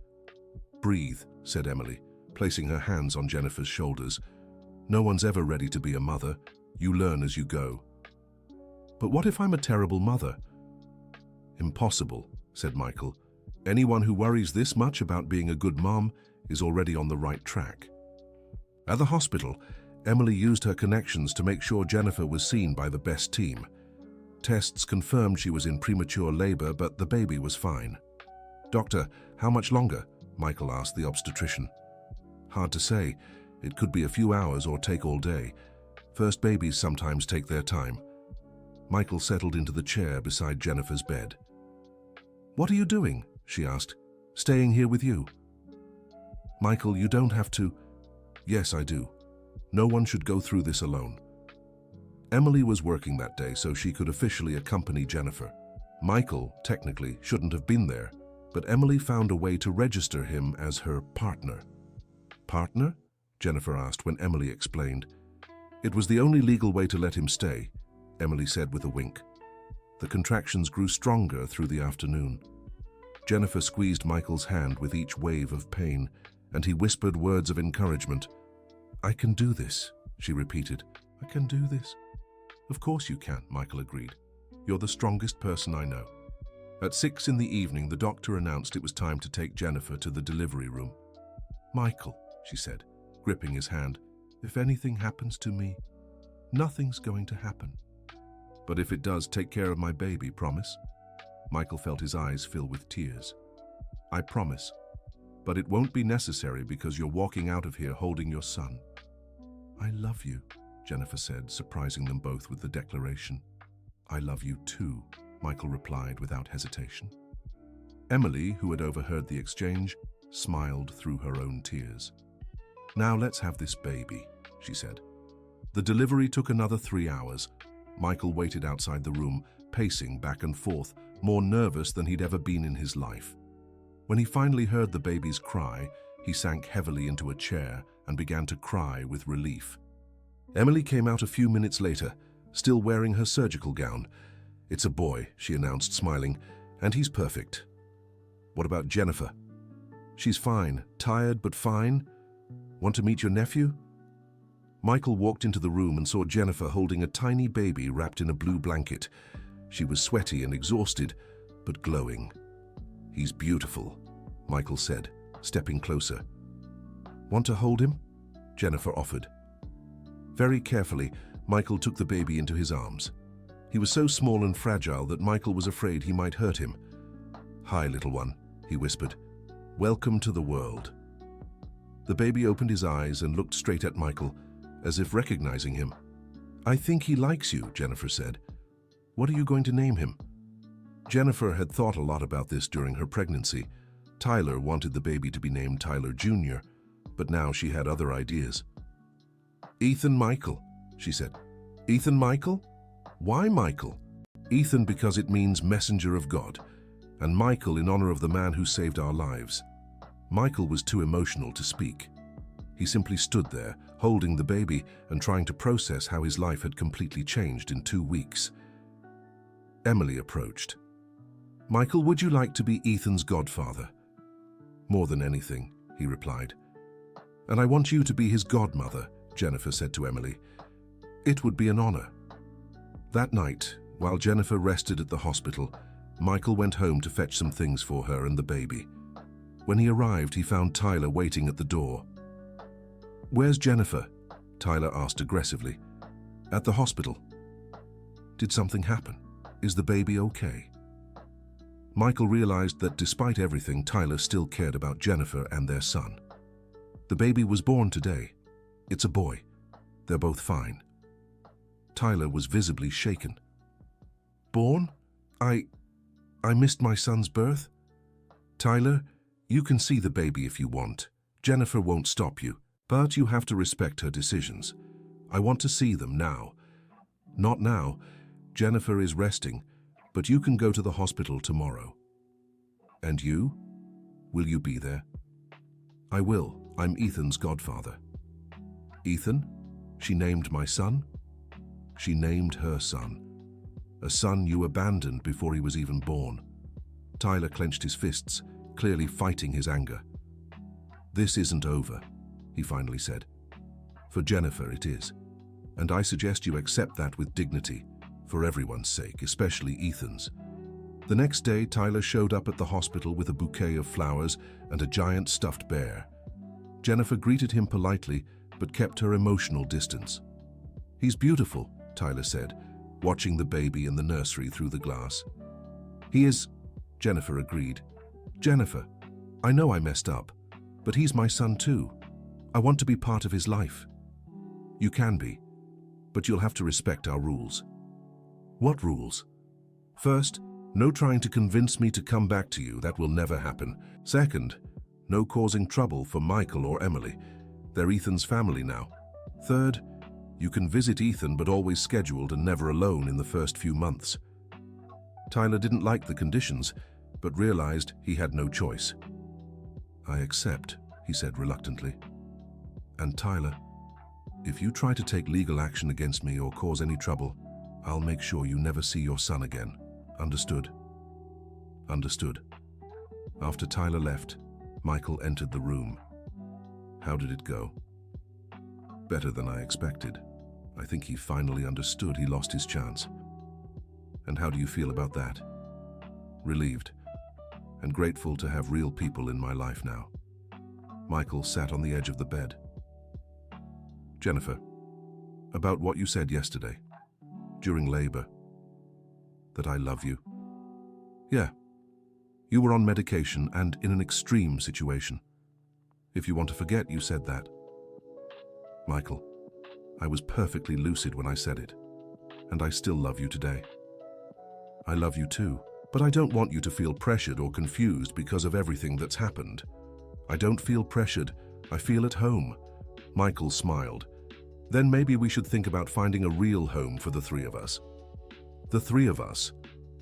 Breathe, said Emily, placing her hands on Jennifer's shoulders. No one's ever ready to be a mother. You learn as you go. But what if I'm a terrible mother? Impossible, said Michael. Anyone who worries this much about being a good mom is already on the right track. At the hospital, Emily used her connections to make sure Jennifer was seen by the best team. Tests confirmed she was in premature labor, but the baby was fine. Doctor, how much longer? Michael asked the obstetrician. Hard to say. It could be a few hours or take all day. First babies sometimes take their time. Michael settled into the chair beside Jennifer's bed. What are you doing? She asked. Staying here with you. Michael, you don't have to. Yes, I do. No one should go through this alone. Emily was working that day, so she could officially accompany Jennifer. Michael, technically, shouldn't have been there, but Emily found a way to register him as her partner. Partner? Jennifer asked when Emily explained. It was the only legal way to let him stay, Emily said with a wink. The contractions grew stronger through the afternoon. Jennifer squeezed Michael's hand with each wave of pain, and he whispered words of encouragement. I can do this, she repeated. I can do this. Of course you can, Michael agreed. You're the strongest person I know. At 6 in the evening, the doctor announced it was time to take Jennifer to the delivery room. Michael, she said, gripping his hand, if anything happens to me, nothing's going to happen. But if it does, take care of my baby, promise? Michael felt his eyes fill with tears. I promise. But it won't be necessary because you're walking out of here holding your son. I love you, Jennifer said, surprising them both with the declaration. I love you too, Michael replied without hesitation. Emily, who had overheard the exchange, smiled through her own tears. Now let's have this baby, she said. The delivery took another 3 hours. Michael waited outside the room, pacing back and forth, more nervous than he'd ever been in his life. When he finally heard the baby's cry, he sank heavily into a chair and began to cry with relief. Emily came out a few minutes later, still wearing her surgical gown. It's a boy, she announced, smiling, and he's perfect. What about Jennifer? She's fine, tired but fine. Want to meet your nephew? Michael walked into the room and saw Jennifer holding a tiny baby wrapped in a blue blanket. She was sweaty and exhausted, but glowing. He's beautiful, Michael said, stepping closer. Want to hold him? Jennifer offered. Very carefully, Michael took the baby into his arms. He was so small and fragile that Michael was afraid he might hurt him. Hi, little one, he whispered. Welcome to the world. The baby opened his eyes and looked straight at Michael, as if recognizing him. I think he likes you, Jennifer said. What are you going to name him? Jennifer had thought a lot about this during her pregnancy. Tyler wanted the baby to be named Tyler Jr., but now she had other ideas. Ethan Michael, she said. Ethan Michael? Why Michael? Ethan because it means messenger of God, and Michael in honor of the man who saved our lives. Michael was too emotional to speak. He simply stood there, holding the baby and trying to process how his life had completely changed in 2 weeks. Emily approached. Michael, would you like to be Ethan's godfather? More than anything, he replied. And I want you to be his godmother, Jennifer said to Emily. It would be an honor. That night, while Jennifer rested at the hospital, Michael went home to fetch some things for her and the baby. When he arrived, he found Tyler waiting at the door. Where's Jennifer? Tyler asked aggressively. At the hospital. Did something happen? Is the baby okay? Michael realized that despite everything, Tyler still cared about Jennifer and their son. The baby was born today. It's a boy. They're both fine. Tyler was visibly shaken. Born? I I missed my son's birth? Tyler, you can see the baby if you want. Jennifer won't stop you, but you have to respect her decisions. I want to see them now. Not now. Jennifer is resting, but you can go to the hospital tomorrow. And you? Will you be there? I will. I'm Ethan's godfather. Ethan? She named my son? She named her son. A son you abandoned before he was even born. Tyler clenched his fists, clearly fighting his anger. This isn't over, he finally said. For Jennifer it is. And I suggest you accept that with dignity, for everyone's sake, especially Ethan's. The next day, Tyler showed up at the hospital with a bouquet of flowers and a giant stuffed bear. Jennifer greeted him politely, but kept her emotional distance. He's beautiful, Tyler said, watching the baby in the nursery through the glass. He is, Jennifer agreed. Jennifer, I know I messed up, but he's my son too. I want to be part of his life. You can be, but you'll have to respect our rules. What rules? First, no trying to convince me to come back to you. That will never happen. Second, no causing trouble for Michael or Emily. They're Ethan's family now. Third, you can visit Ethan but always scheduled and never alone in the first few months. Tyler didn't like the conditions, but realized he had no choice. I accept, he said reluctantly. And Tyler, if you try to take legal action against me or cause any trouble, I'll make sure you never see your son again. Understood? Understood. After Tyler left, Michael entered the room. How did it go? Better than I expected. I think he finally understood he lost his chance. And how do you feel about that? Relieved, and grateful to have real people in my life now. Michael sat on the edge of the bed. Jennifer, about what you said yesterday, during labor, that I love you. Yeah, you were on medication and in an extreme situation. If you want to forget, you said that. Michael, I was perfectly lucid when I said it, and I still love you today. I love you too, but I don't want you to feel pressured or confused because of everything that's happened. I don't feel pressured, I feel at home. Michael smiled. Then maybe we should think about finding a real home for the three of us. The three of us.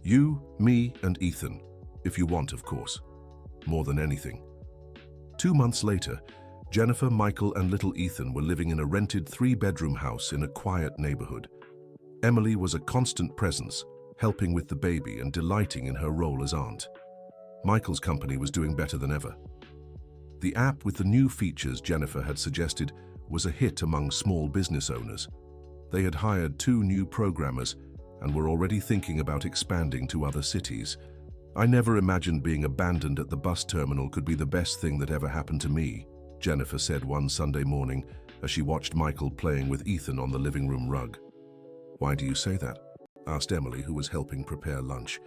You, me, and Ethan. If you want, of course. More than anything. 2 months later, Jennifer, Michael, and little Ethan were living in a rented 3-bedroom house in a quiet neighborhood. Emily was a constant presence, helping with the baby and delighting in her role as aunt. Michael's company was doing better than ever. The app with the new features Jennifer had suggested was a hit among small business owners. They had hired 2 new programmers and were already thinking about expanding to other cities. I never imagined being abandoned at the bus terminal could be the best thing that ever happened to me, Jennifer said one Sunday morning as she watched Michael playing with Ethan on the living room rug. Why do you say that? Asked Emily, who was helping prepare lunch.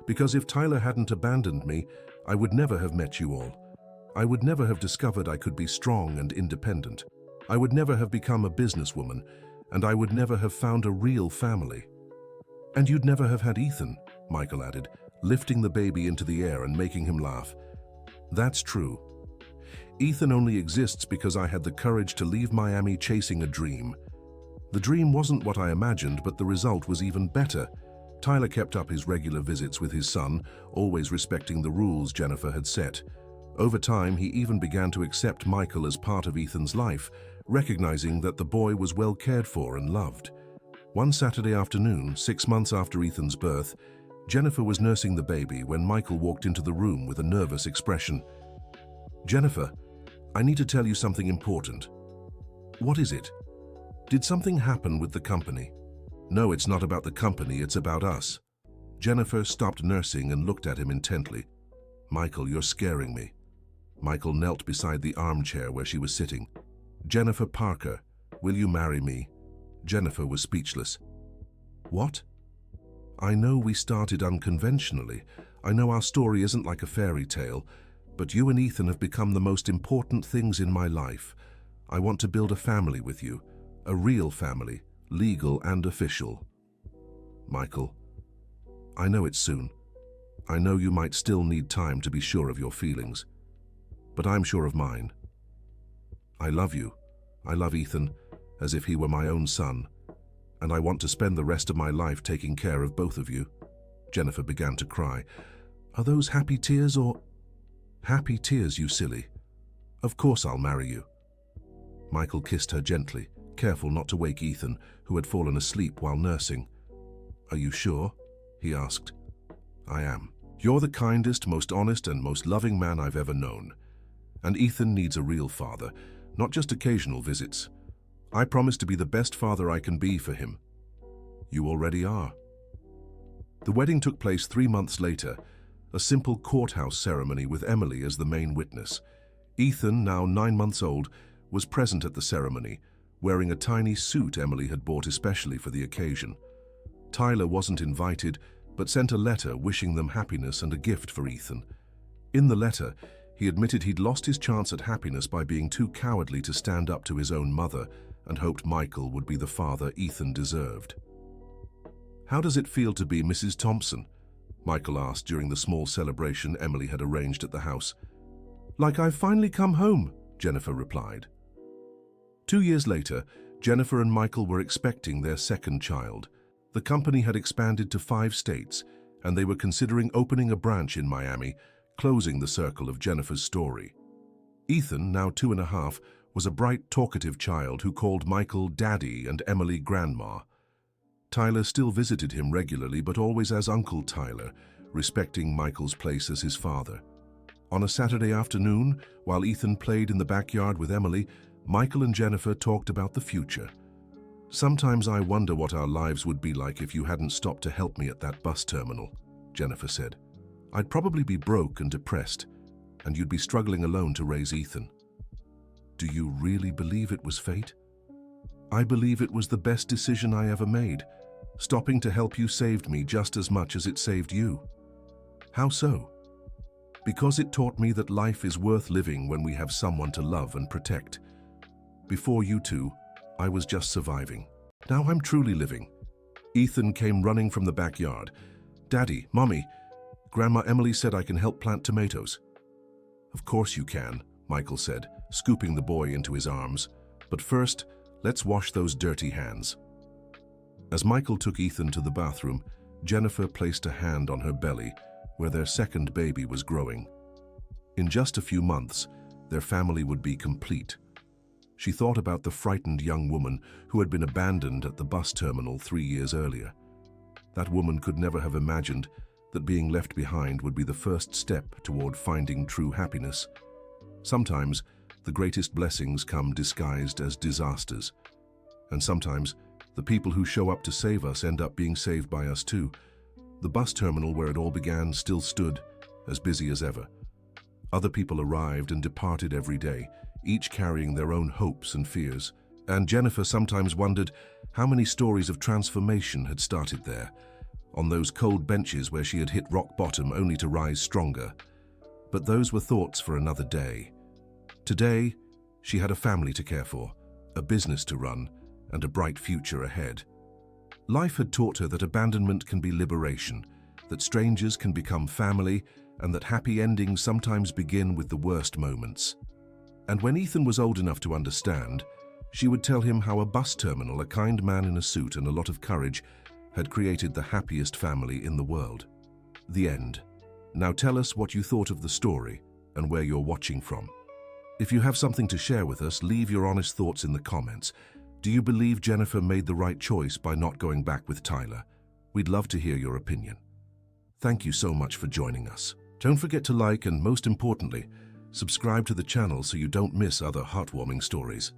Because if Tyler hadn't abandoned me, I would never have met you all. I would never have discovered I could be strong and independent. I would never have become a businesswoman, and I would never have found a real family. And you'd never have had Ethan, Michael added, lifting the baby into the air and making him laugh. That's true. Ethan only exists because I had the courage to leave Miami chasing a dream. The dream wasn't what I imagined, but the result was even better. Tyler kept up his regular visits with his son, always respecting the rules Jennifer had set. Over time, he even began to accept Michael as part of Ethan's life, recognizing that the boy was well cared for and loved. One Saturday afternoon, 6 months after Ethan's birth, Jennifer was nursing the baby when Michael walked into the room with a nervous expression. Jennifer, I need to tell you something important. What is it? Did something happen with the company? No, it's not about the company, it's about us. Jennifer stopped nursing and looked at him intently. Michael, you're scaring me. Michael knelt beside the armchair where she was sitting. Jennifer Parker, will you marry me? Jennifer was speechless. What? I know we started unconventionally. I know our story isn't like a fairy tale, but you and Ethan have become the most important things in my life. I want to build a family with you, a real family, legal and official. Michael, I know it's soon. I know you might still need time to be sure of your feelings, but I'm sure of mine. I love you. I love Ethan as if he were my own son, and I want to spend the rest of my life taking care of both of you." Jennifer began to cry. "Are those happy tears or—" "Happy tears, you silly. Of course I'll marry you." Michael kissed her gently, careful not to wake Ethan, who had fallen asleep while nursing. "Are you sure?" he asked. "I am. You're the kindest, most honest, and most loving man I've ever known. And Ethan needs a real father, not just occasional visits. I promise to be the best father I can be for him." "You already are." The wedding took place 3 months later, a simple courthouse ceremony with Emily as the main witness. Ethan, now 9 months old, was present at the ceremony, wearing a tiny suit Emily had bought especially for the occasion. Tyler wasn't invited, but sent a letter wishing them happiness and a gift for Ethan. In the letter, he admitted he'd lost his chance at happiness by being too cowardly to stand up to his own mother and hoped Michael would be the father Ethan deserved. "How does it feel to be Mrs. Thompson?" Michael asked during the small celebration Emily had arranged at the house. "Like I've finally come home," Jennifer replied. 2 years later, Jennifer and Michael were expecting their second child. The company had expanded to 5 states, and they were considering opening a branch in Miami, closing the circle of Jennifer's story. Ethan, now 2.5, was a bright, talkative child who called Michael Daddy and Emily Grandma. Tyler still visited him regularly, but always as Uncle Tyler, respecting Michael's place as his father. On a Saturday afternoon, while Ethan played in the backyard with Emily, Michael and Jennifer talked about the future. "Sometimes I wonder what our lives would be like if you hadn't stopped to help me at that bus terminal," Jennifer said. "I'd probably be broke and depressed, and you'd be struggling alone to raise Ethan." "Do you really believe it was fate?" "I believe it was the best decision I ever made. Stopping to help you saved me just as much as it saved you." "How so?" "Because it taught me that life is worth living when we have someone to love and protect. Before you two, I was just surviving. Now I'm truly living." Ethan came running from the backyard. "Daddy, Mommy, Grandma Emily said I can help plant tomatoes." "Of course you can," Michael said, scooping the boy into his arms. "But first, let's wash those dirty hands." As Michael took Ethan to the bathroom, Jennifer placed a hand on her belly, where their second baby was growing. In just a few months, their family would be complete. She thought about the frightened young woman who had been abandoned at the bus terminal 3 years earlier. That woman could never have imagined that being left behind would be the first step toward finding true happiness. Sometimes, the greatest blessings come disguised as disasters. And sometimes, the people who show up to save us end up being saved by us too. The bus terminal where it all began still stood, as busy as ever. Other people arrived and departed every day, each carrying their own hopes and fears. And Jennifer sometimes wondered how many stories of transformation had started there, on those cold benches where she had hit rock bottom only to rise stronger. But those were thoughts for another day. Today, she had a family to care for, a business to run, and a bright future ahead. Life had taught her that abandonment can be liberation, that strangers can become family, and that happy endings sometimes begin with the worst moments. And when Ethan was old enough to understand, she would tell him how a bus terminal, a kind man in a suit and a lot of courage, had created the happiest family in the world. The end. Now tell us what you thought of the story and where you're watching from. If you have something to share with us, leave your honest thoughts in the comments. Do you believe Jennifer made the right choice by not going back with Tyler? We'd love to hear your opinion. Thank you so much for joining us. Don't forget to like and, most importantly, subscribe to the channel so you don't miss other heartwarming stories.